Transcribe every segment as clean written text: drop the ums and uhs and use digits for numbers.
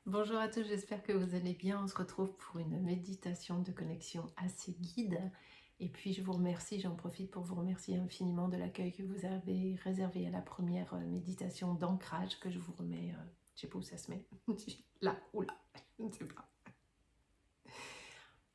Bonjour à tous, j'espère que vous allez bien. On se retrouve pour une méditation de connexion assez guide. Et puis je vous remercie, j'en profite pour vous remercier infiniment de l'accueil que vous avez réservé à la première méditation d'ancrage que je vous remets. Je sais pas où ça se met. Là, ou là, je ne sais pas.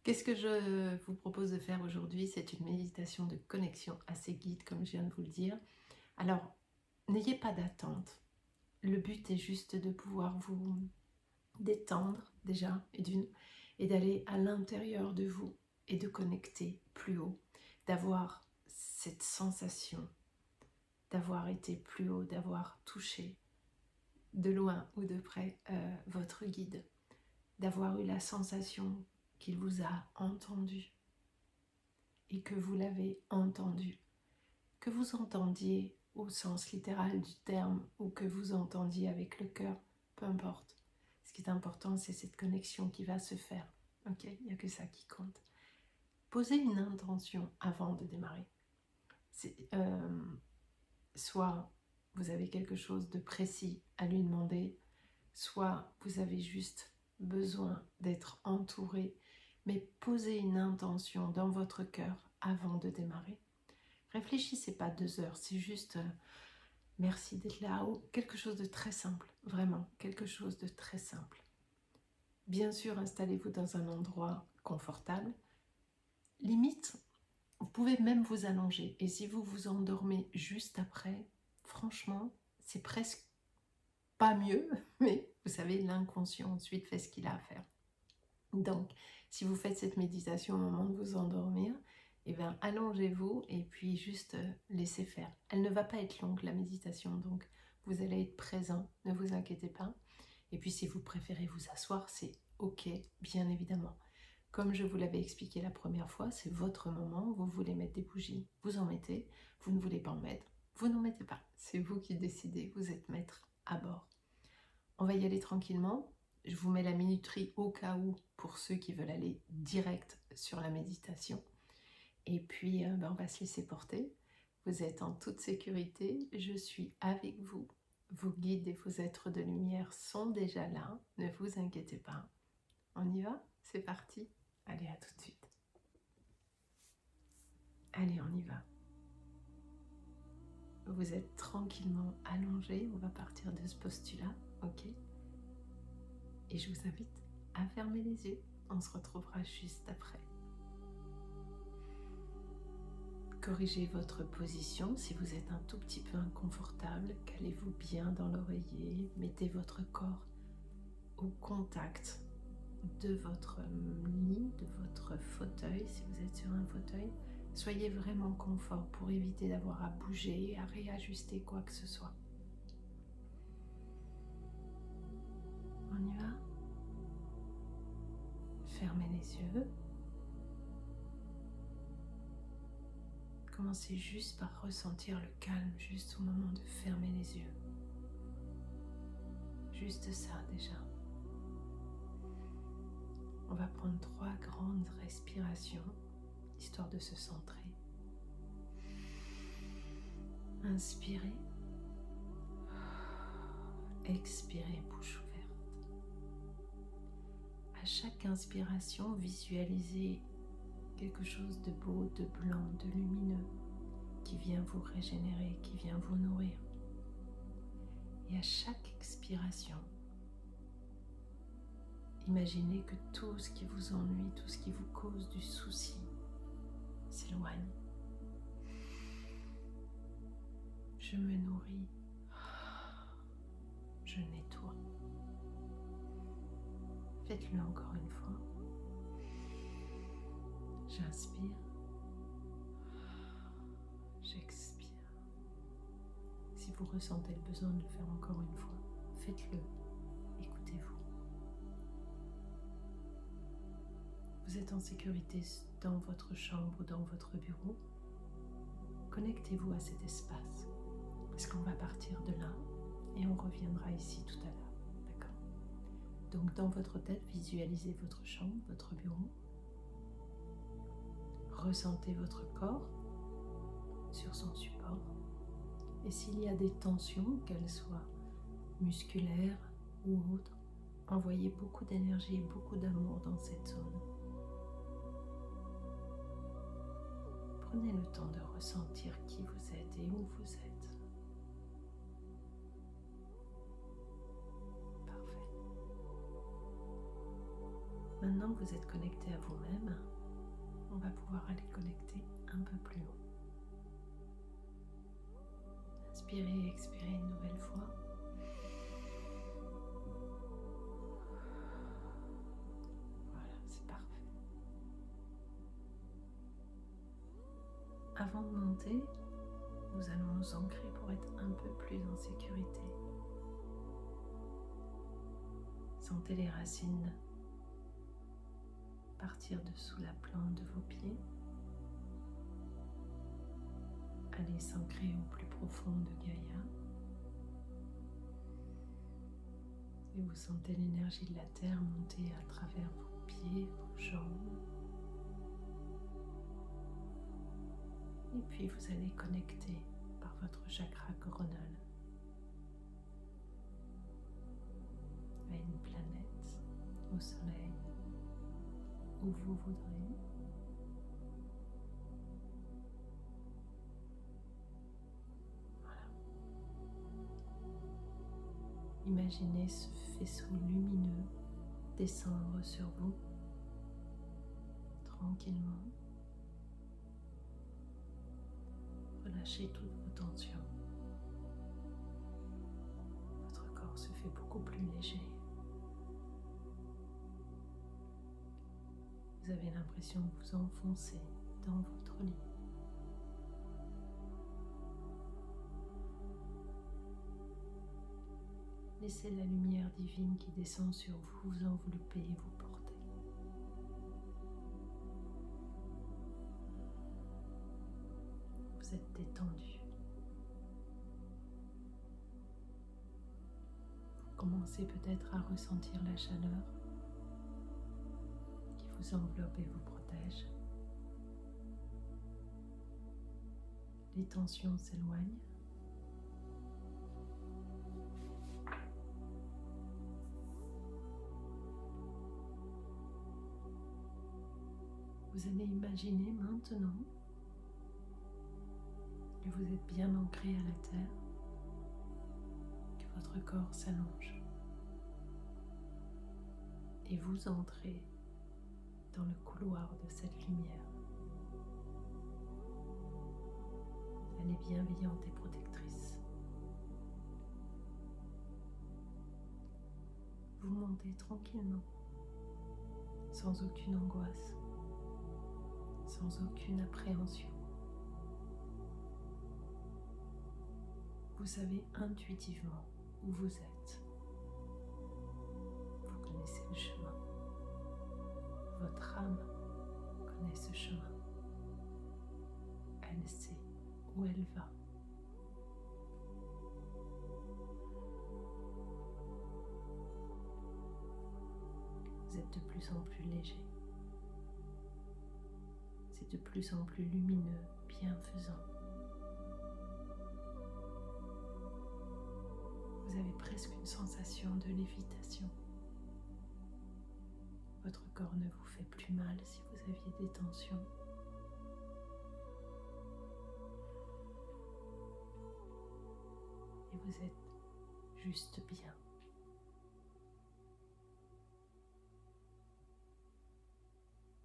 Qu'est-ce que je vous propose de faire aujourd'hui? C'est une méditation de connexion assez guide, comme je viens de vous le dire. Alors, n'ayez pas d'attente. Le but est juste de pouvoir vous détendre déjà, et d'aller à l'intérieur de vous et de connecter plus haut, d'avoir cette sensation d'avoir été plus haut, d'avoir touché de loin ou de près votre guide, d'avoir eu la sensation qu'il vous a entendu et que vous l'avez entendu, que vous entendiez au sens littéral du terme ou que vous entendiez avec le cœur, peu importe. Ce qui est important, c'est cette connexion qui va se faire. Ok, il n'y a que ça qui compte. Posez une intention avant de démarrer. Soit vous avez quelque chose de précis à lui demander, soit vous avez juste besoin d'être entouré, mais posez une intention dans votre cœur avant de démarrer. Réfléchissez pas 2 heures, c'est juste merci d'être là, ou quelque chose de très simple, vraiment, quelque chose de très simple. Bien sûr, installez-vous dans un endroit confortable. Limite, vous pouvez même vous allonger. Et si vous vous endormez juste après, franchement, c'est presque pas mieux, mais vous savez, l'inconscient ensuite fait ce qu'il a à faire. Donc, si vous faites cette méditation au moment de vous endormir, eh bien, allongez-vous et puis juste laissez faire. Elle ne va pas être longue, la méditation, donc vous allez être présent, ne vous inquiétez pas. Et puis, si vous préférez vous asseoir, c'est ok, bien évidemment. Comme je vous l'avais expliqué la première fois, c'est votre moment, vous voulez mettre des bougies, vous en mettez, vous ne voulez pas en mettre, vous n'en mettez pas. C'est vous qui décidez, vous êtes maître à bord. On va y aller tranquillement. Je vous mets la minuterie au cas où pour ceux qui veulent aller direct sur la méditation. Et puis, on va se laisser porter. Vous êtes en toute sécurité. Je suis avec vous. Vos guides et vos êtres de lumière sont déjà là. Ne vous inquiétez pas. On y va? C'est parti. Allez, à tout de suite. Allez, on y va. Vous êtes tranquillement allongé. On va partir de ce postulat, ok? Et je vous invite à fermer les yeux. On se retrouvera juste après. Corrigez votre position si vous êtes un tout petit peu inconfortable. Calez-vous bien dans l'oreiller. Mettez votre corps au contact de votre lit, de votre fauteuil, si vous êtes sur un fauteuil. Soyez vraiment confort pour éviter d'avoir à bouger, à réajuster quoi que ce soit. On y va? Fermez les yeux. Commencez juste par ressentir le calme, juste au moment de fermer les yeux. Juste ça déjà. On va prendre 3 grandes respirations, histoire de se centrer. Inspirez. Expirez, bouche ouverte. À chaque inspiration, visualisez quelque chose de beau, de blanc, de lumineux, qui vient vous régénérer, qui vient vous nourrir. Et à chaque expiration, imaginez que tout ce qui vous ennuie, tout ce qui vous cause du souci, s'éloigne. Je me nourris, je nettoie. Faites-le encore une fois. J'inspire, j'expire. Si vous ressentez le besoin de le faire encore une fois, faites-le. Écoutez-vous. Vous êtes en sécurité dans votre chambre ou dans votre bureau. Connectez-vous à cet espace, parce qu'on va partir de là et on reviendra ici tout à l'heure. D'accord? Donc dans votre tête, visualisez votre chambre, votre bureau. Ressentez votre corps sur son support. Et s'il y a des tensions, qu'elles soient musculaires ou autres, envoyez beaucoup d'énergie et beaucoup d'amour dans cette zone. Prenez le temps de ressentir qui vous êtes et où vous êtes. Parfait. Maintenant que vous êtes connecté à vous-même, on va pouvoir aller connecter un peu plus haut. Inspirez et expirez une nouvelle fois. Voilà, c'est parfait. Avant de monter, nous allons nous ancrer pour être un peu plus en sécurité. Sentez les racines partir dessous la plante de vos pieds. Allez s'ancrer au plus profond de Gaïa. Et vous sentez l'énergie de la terre monter à travers vos pieds, vos jambes. Et puis vous allez connecter par votre chakra coronal à une planète, au soleil, où vous voudrez. Voilà. Imaginez ce faisceau lumineux descendre sur vous tranquillement. Relâchez toutes vos tensions. Votre corps se fait beaucoup plus léger. Vous avez l'impression de vous enfoncer dans votre lit. Laissez la lumière divine qui descend sur vous vous envelopper et vous porter. Vous êtes détendu. Vous commencez peut-être à ressentir la chaleur qui vous enveloppe et vous protège. Les tensions s'éloignent. Vous allez imaginer maintenant que vous êtes bien ancré à la terre, que votre corps s'allonge et vous entrez dans le couloir de cette lumière. Elle est bienveillante et protectrice. Vous montez tranquillement, sans aucune angoisse, sans aucune appréhension. Vous savez intuitivement où vous êtes. Vous connaissez le chemin. Votre âme connaît ce chemin. Elle sait où elle va. Vous êtes de plus en plus léger. C'est de plus en plus lumineux, bienfaisant. Vous avez presque une sensation de lévitation. Votre corps ne vous fait plus mal si vous aviez des tensions. Et vous êtes juste bien.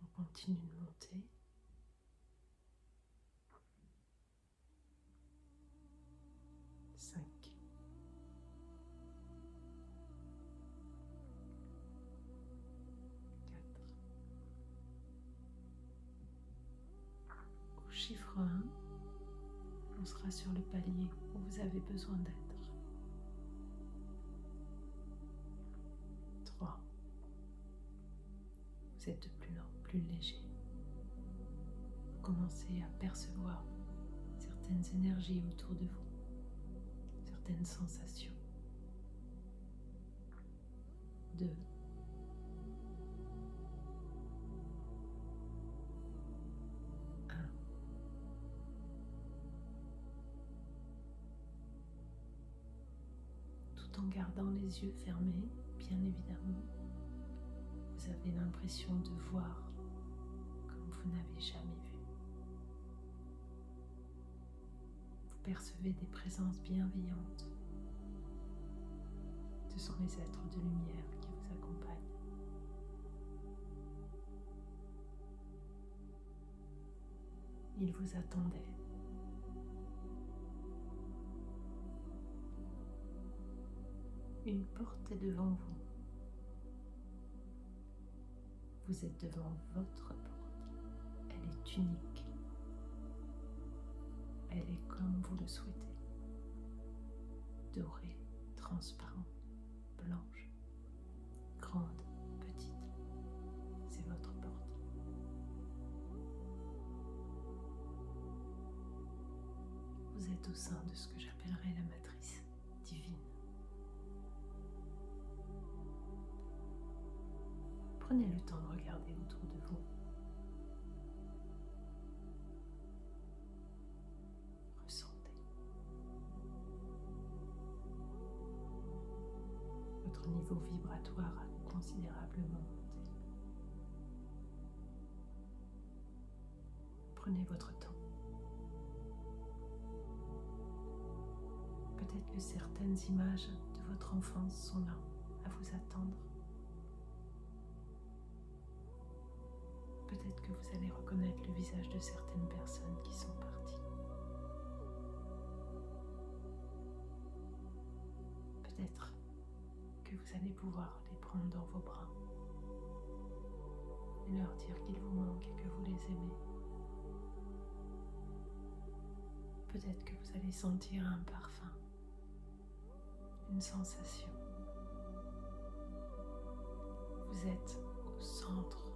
On continue de monter. 5. 4. Au chiffre 1, on sera sur le palier où vous avez besoin d'être. 3. Vous êtes de plus en plus léger. Vous commencez à percevoir certaines énergies autour de vous, certaines sensations. 2. 1. Tout en gardant les yeux fermés, bien bien évidemment, vous avez l'impression de voir comme vous n'avez jamais vu. Vous percevez des présences bienveillantes. Ce sont les êtres de lumière qui vous accompagnent. Ils vous attendaient. Une porte est devant vous. Vous êtes devant votre porte. Elle est unique. Elle est comme vous le souhaitez. Dorée, transparente, blanche, grande, petite. C'est votre porte. Vous êtes au sein de ce que j'appellerais la matrice divine. Prenez le temps de regarder autour de vous. Ressentez. Votre niveau vibratoire a considérablement monté. Prenez votre temps. Peut-être que certaines images de votre enfance sont là à vous attendre. Peut-être que vous allez reconnaître le visage de certaines personnes qui sont parties. Peut-être que vous allez pouvoir les prendre dans vos bras et leur dire qu'ils vous manquent et que vous les aimez. Peut-être que vous allez sentir un parfum, une sensation. Vous êtes au centre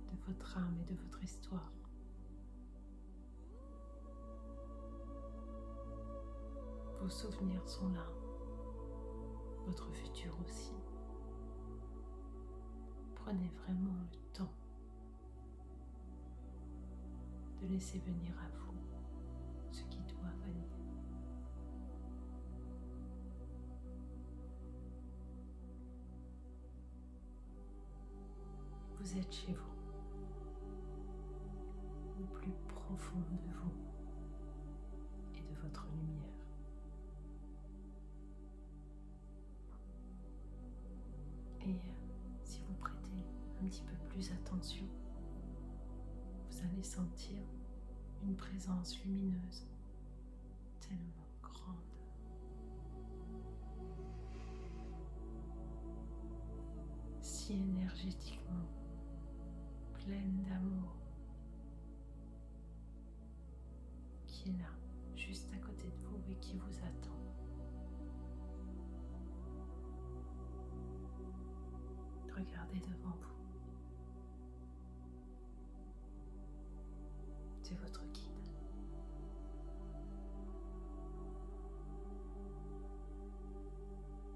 de votre âme et de votre histoire. Vos souvenirs sont là, votre futur aussi. Prenez vraiment le temps de laisser venir à vous ce qui doit venir. Vous êtes chez vous, au plus profond de vous et de votre lumière. Et si vous prêtez un petit peu plus attention, vous allez sentir une présence lumineuse tellement grande. Si énergétiquement pleine d'amour, qui est là, juste à côté de vous et qui vous attend. Regardez devant vous. C'est votre guide.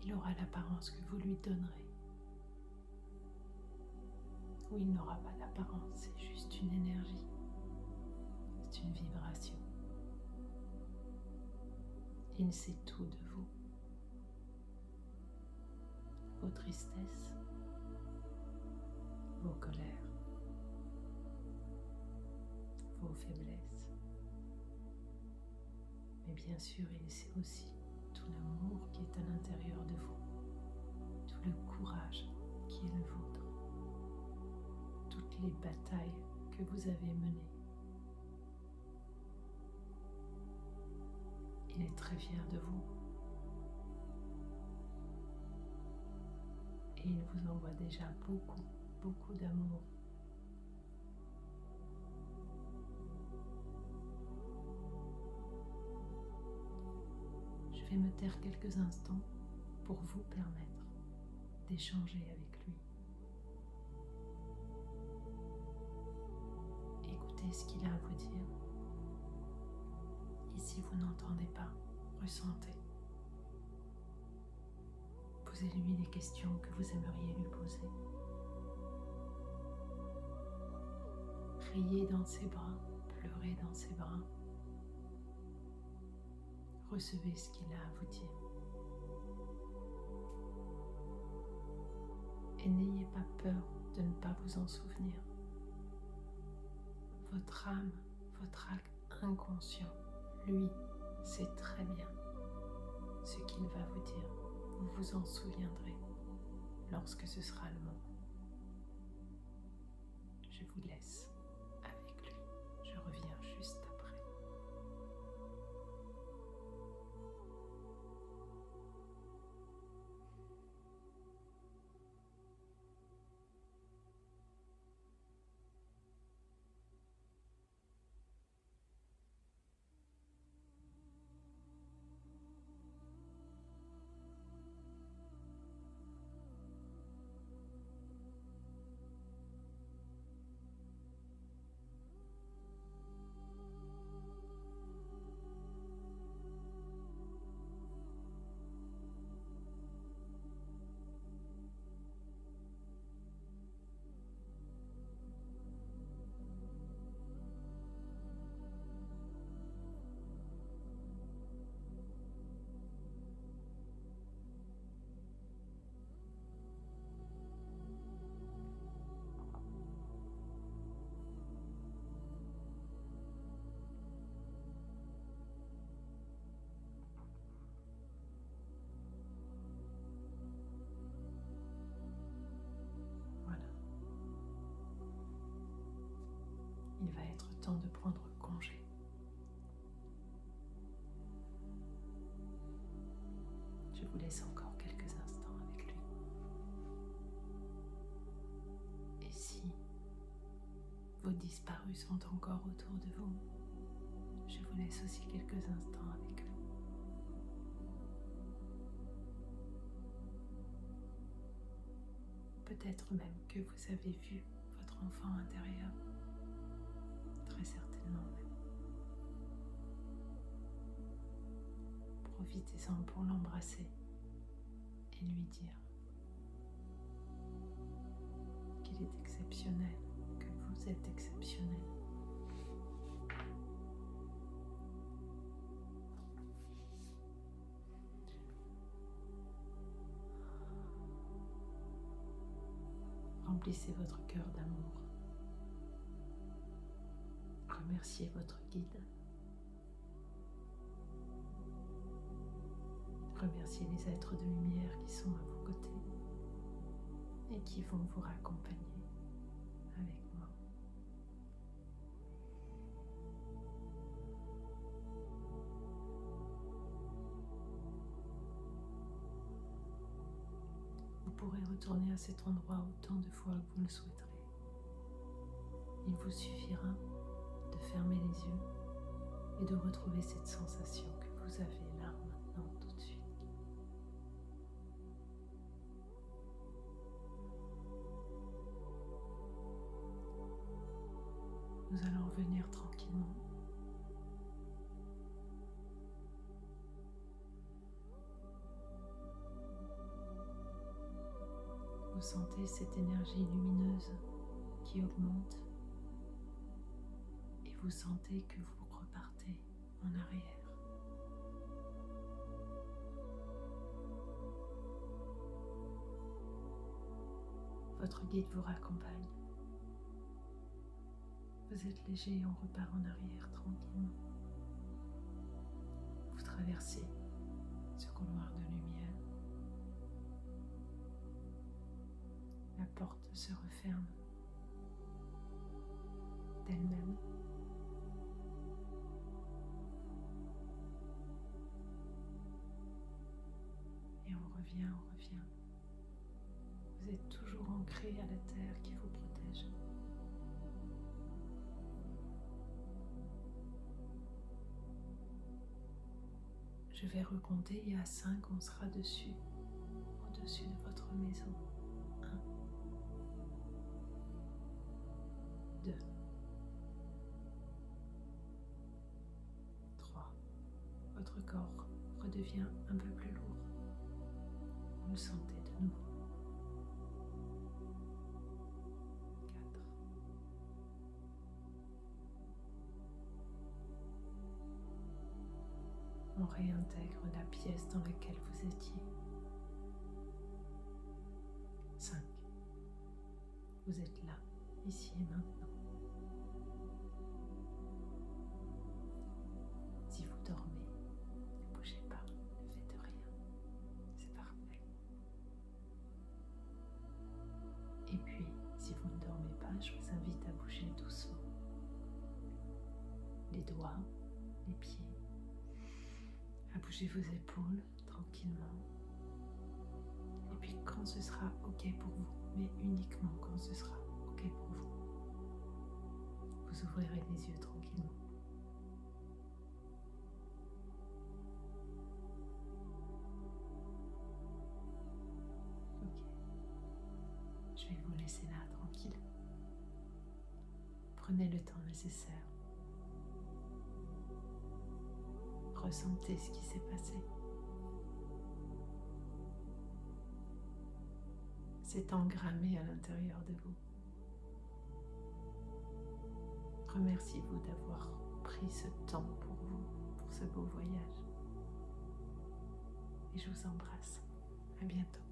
Il aura l'apparence que vous lui donnerez. Ou il n'aura pas d'apparence, c'est juste une énergie. C'est une vibration. Il sait tout de vous. Vos tristesses, vos colères, vos faiblesses. Mais bien sûr, il sait aussi tout l'amour qui est à l'intérieur de vous, tout le courage qui est le vôtre, toutes les batailles que vous avez menées. Il est très fier de vous et il vous envoie déjà beaucoup d'amour. Je vais me taire quelques instants pour vous permettre d'échanger avec lui. Écoutez ce qu'il a à vous dire. Et si vous n'entendez pas, ressentez. Posez-lui les questions que vous aimeriez lui poser. Riez dans ses bras, pleurez dans ses bras. Recevez ce qu'il a à vous dire. et n'ayez pas peur de ne pas vous en souvenir. Votre âme, votre inconscient, lui, sait très bien ce qu'il va vous dire. Vous vous en souviendrez lorsque ce sera le moment. Je vous laisse avec lui. Je reviens juste après. Voilà. Il va être temps de prendre congé. Je vous laisse encore quelques instants avec lui. Et si vos disparus sont encore autour de vous, je vous laisse aussi quelques instants avec eux. Peut-être même que vous avez vu votre enfant intérieur, très certainement même. Profitez-en pour l'embrasser et lui dire qu'il est exceptionnel, que vous êtes exceptionnel. Remplissez votre cœur d'amour. Remerciez votre guide. Remerciez les êtres de lumière qui sont à vos côtés et qui vont vous raccompagner avec moi. Vous pourrez retourner à cet endroit autant de fois que vous le souhaiterez. Il vous suffira de fermer les yeux et de retrouver cette sensation que vous avez là maintenant tout de suite. Nous allons revenir tranquillement. Vous sentez cette énergie lumineuse qui augmente et vous sentez que vous repartez en arrière. Votre guide vous raccompagne. Vous êtes léger et on repart en arrière tranquillement. Vous traversez ce couloir de lumière. La porte se referme d'elle-même. Et on revient. Vous êtes toujours ancré à la terre qui vous protège. Je vais recompter et à 5, on sera au-dessus de votre maison. 1, 2, 3. Votre corps redevient un peu plus lourd. Vous le sentez de nouveau. 4. On réintègre la pièce dans laquelle vous étiez. 5. Vous êtes là, ici et maintenant. Si vous dormez, ne bougez pas, ne faites rien. C'est parfait. Et puis, si vous ne dormez pas, je vous invite à bouger doucement. Les doigts, les pieds, à bouger vos épaules tranquillement. Et puis quand ce sera OK pour vous, mais uniquement quand ce sera OK pour vous, vous ouvrirez les yeux tranquillement. OK. Je vais vous laisser là tranquille. Prenez le temps nécessaire. Ressentez ce qui s'est passé. C'est engrammé à l'intérieur de vous. Remerciez-vous d'avoir pris ce temps pour vous, pour ce beau voyage. Et je vous embrasse. À bientôt.